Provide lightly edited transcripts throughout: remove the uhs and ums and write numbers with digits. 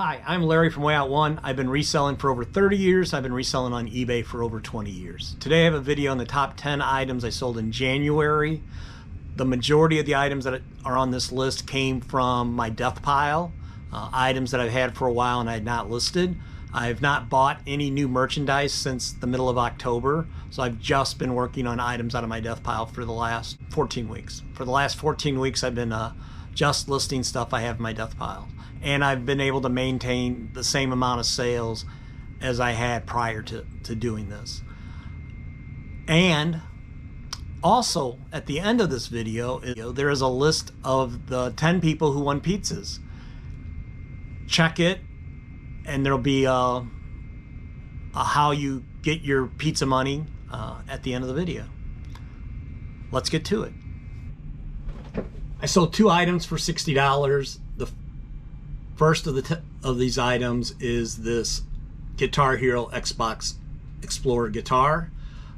Hi, I'm Larry from Way Out One. I've been reselling for over 30 years. I've been reselling on eBay for over 20 years. Today I have a video on the top 10 items I sold in January. The majority of the items that are on this list came from my death pile, items that I've had for a while and I had not listed. I've not bought any new merchandise since the middle of October, so I've just been working on items out of my death pile for the last 14 weeks. For the last 14 weeks I've been just listing stuff I have in my death pile. And I've been able to maintain the same amount of sales as I had prior to doing this. And also at the end of this video, there is a list of the 10 people who won pizzas. Check it, and there'll be a how you get your pizza money at the end of the video. Let's get to it. I sold 2 items for $60. The first of these items is this Guitar Hero Xbox Explorer guitar.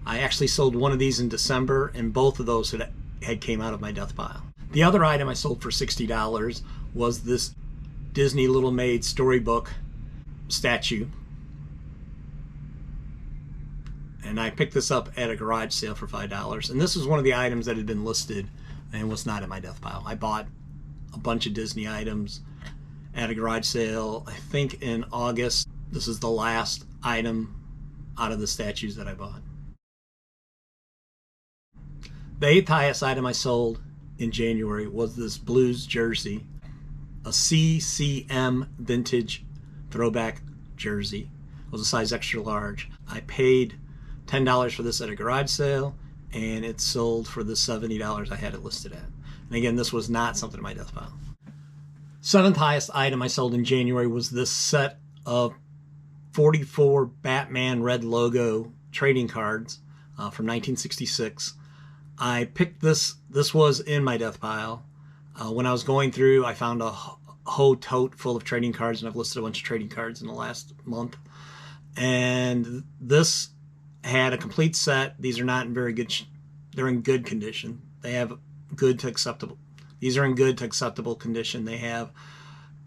I actually sold one of these in December, and both of those had came out of my death pile. The other item I sold for $60 was this Disney Little Maid storybook statue. And I picked this up at a garage sale for $5. And this was one of the items that had been listed and was not in my death pile. I bought a bunch of Disney items at a garage sale, I think in August. This is the last item out of the statues that I bought. The 8th highest item I sold in January was this Blues jersey, a CCM vintage throwback jersey. It was a size extra large. I paid $10 for this at a garage sale, and it sold for the $70 I had it listed at. And again, this was not something in my death pile. 7th highest item I sold in January was this set of 44 Batman red logo trading cards from 1966. I picked this was in my death pile. When I was going through, I found a whole tote full of trading cards, and I've listed a bunch of trading cards in the last month. And this had a complete set. These are not in very good, they're in good condition. They have good to acceptable. These are in good to acceptable condition. They have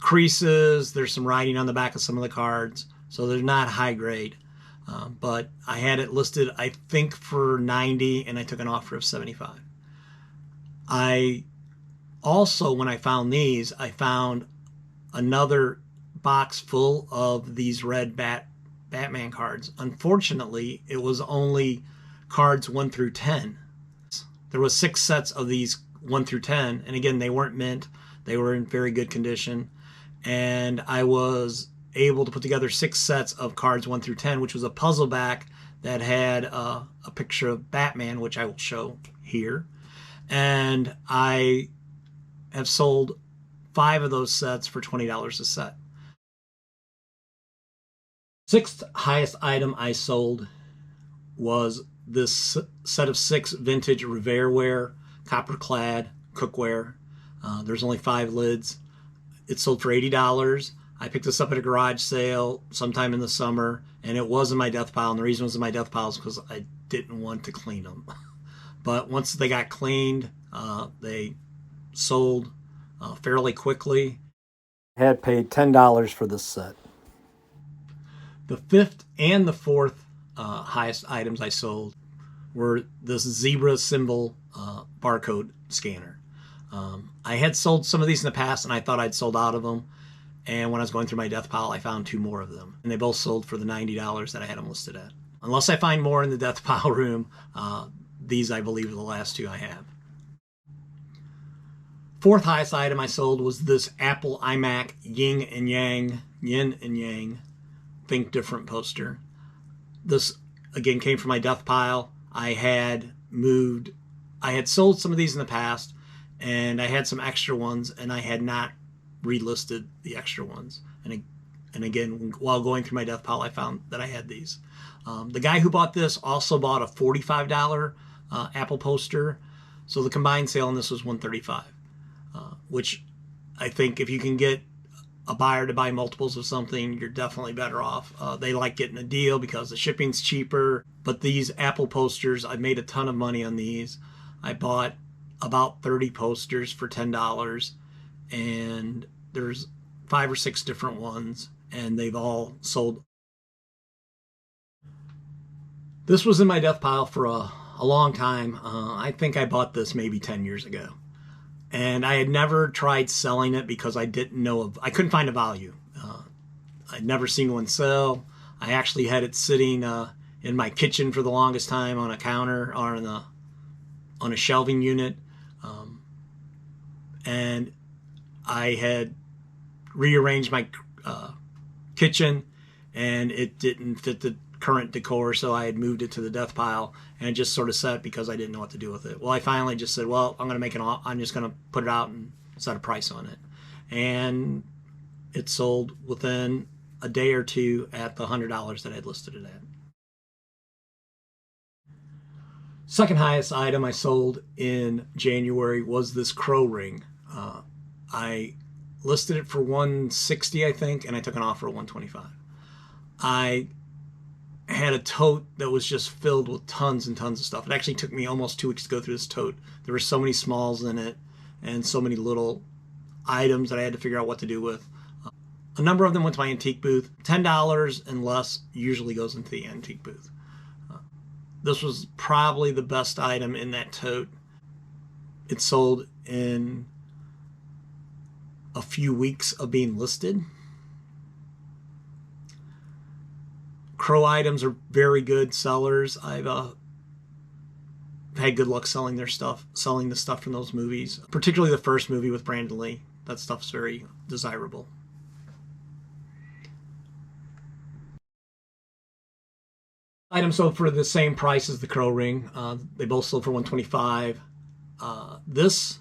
creases. There's some writing on the back of some of the cards, so they're not high grade. But I had it listed, I think, for $90, and I took an offer of $75. I also, when I found these, I found another box full of these red Batman cards. Unfortunately, it was only cards 1 through 10. There was 6 sets of these 1 through 10, and again, they weren't mint. They were in very good condition, and I was able to put together 6 sets of cards 1 through 10, which was a puzzle back that had a picture of Batman, which I will show here. And I have sold 5 of those sets for $20 a set. 6th highest item I sold was this set of 6 vintage Revereware copper clad cookware. There's only 5 lids. It sold for $80. I picked this up at a garage sale sometime in the summer, and it was in my death pile. And the reason it was in my death pile is because I didn't want to clean them. But once they got cleaned, they sold fairly quickly. I had paid $10 for this set. The 5th and the 4th highest items I sold were this zebra symbol barcode scanner. I had sold some of these in the past, and I thought I'd sold out of them. And when I was going through my death pile, I found 2 more of them. And they both sold for the $90 that I had them listed at. Unless I find more in the death pile room, these, I believe, are the last 2 I have. 4th highest item I sold was this Apple iMac Yin and Yang, Think Different poster. This, again, came from my death pile. I had sold some of these in the past, and I had some extra ones, and I had not relisted the extra ones. And again, while going through my death pile, I found that I had these. The guy who bought this also bought a $45 Apple poster, so the combined sale on this was $135, which I think if you can get a buyer to buy multiples of something, you're definitely better off. They like getting a deal because the shipping's cheaper. But these Apple posters, I made a ton of money on these. I bought about 30 posters for $10, and there's 5 or 6 different ones, and they've all sold. This was in my death pile for a long time. I think I bought this maybe 10 years ago. And I had never tried selling it because I didn't know I couldn't find a value. I'd never seen one sell. I actually had it sitting in my kitchen for the longest time on a counter or on a shelving unit. And I had rearranged my kitchen, and it didn't fit the current decor, so I had moved it to the death pile, and it just sort of sat because I didn't know what to do with it. Well, I finally just said, well, I'm just going to put it out and set a price on it. And it sold within a day or two at the $100 that I'd listed it at. Second highest item I sold in January was this crow ring. I listed it for $160, I think, and I took an offer of $125. I had a tote that was just filled with tons and tons of stuff. It actually took me almost 2 weeks to go through this tote. There were so many smalls in it and so many little items that I had to figure out what to do with. A number of them went to my antique booth. $10 and less usually goes into the antique booth. This was probably the best item in that tote. It sold in a few weeks of being listed. Crow items are very good sellers. I've had good luck selling the stuff from those movies, particularly the first movie with Brandon Lee. That stuff's very desirable. Items sold for the same price as the crow ring. They both sold for $125. This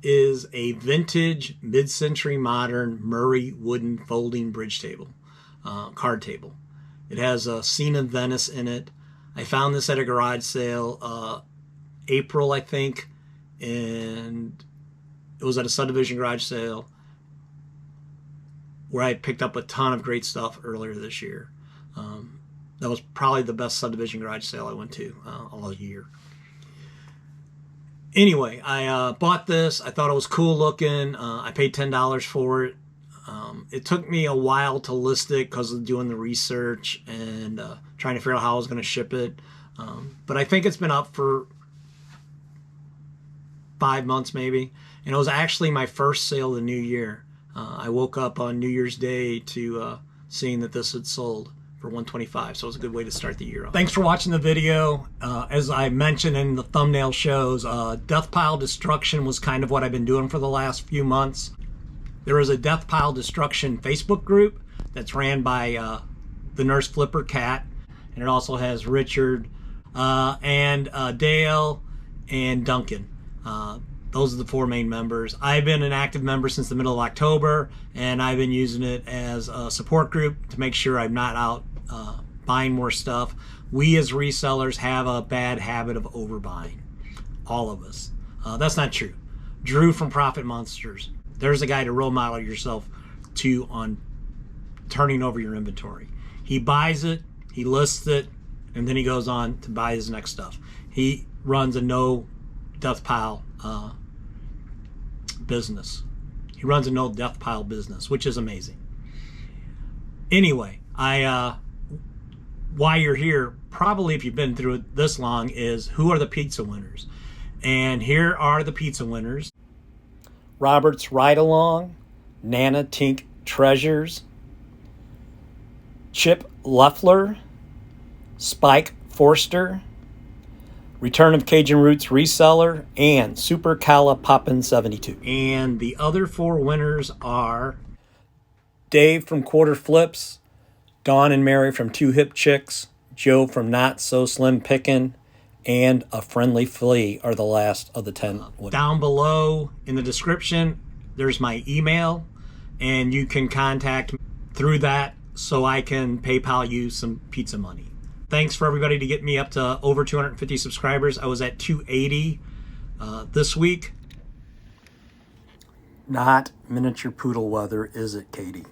is a vintage mid-century modern Murray wooden folding bridge table, card table. It has a scene of Venice in it. I found this at a garage sale, April, I think, and it was at a subdivision garage sale where I picked up a ton of great stuff earlier this year. That was probably the best subdivision garage sale I went to all year. Anyway, I bought this. I thought it was cool looking. I paid $10 for it. It took me a while to list it because of doing the research and trying to figure out how I was going to ship it. But I think it's been up for 5 months maybe. And it was actually my first sale of the new year. I woke up on New Year's Day to seeing that this had sold for $125, so it was a good way to start the year off. Thanks for watching the video. As I mentioned in the thumbnail shows, death pile destruction was kind of what I've been doing for the last few months. There is a death pile destruction Facebook group that's ran by the Nurse Flipper Cat, and it also has Richard and Dale and Duncan. Those are the 4 main members. I've been an active member since the middle of October, and I've been using it as a support group to make sure I'm not out buying more stuff. We as resellers have a bad habit of overbuying. All of us. That's not true. Drew from Profit Monsters, there's a guy to role model yourself to on turning over your inventory. He buys it, he lists it, and then he goes on to buy his next stuff. He runs a no death pile business. He runs a no death pile business, which is amazing. Anyway, why you're here, probably if you've been through it this long, is who are the pizza winners? And here are the pizza winners. Robert's Ride Along, Nana Tink Treasures, Chip Leffler, Spike Forster, Return of Cajun Roots Reseller, and Super Cala Poppin' 72. And the other 4 winners are Dave from Quarter Flips, Dawn and Mary from Two Hip Chicks, Joe from Not So Slim Pickin', and A Friendly Flea are the last of the 10 winners. Down below in the description, there's my email, and you can contact me through that so I can PayPal you some pizza money. Thanks for everybody to get me up to over 250 subscribers. I was at 280 this week. Not miniature poodle weather, is it, Katie?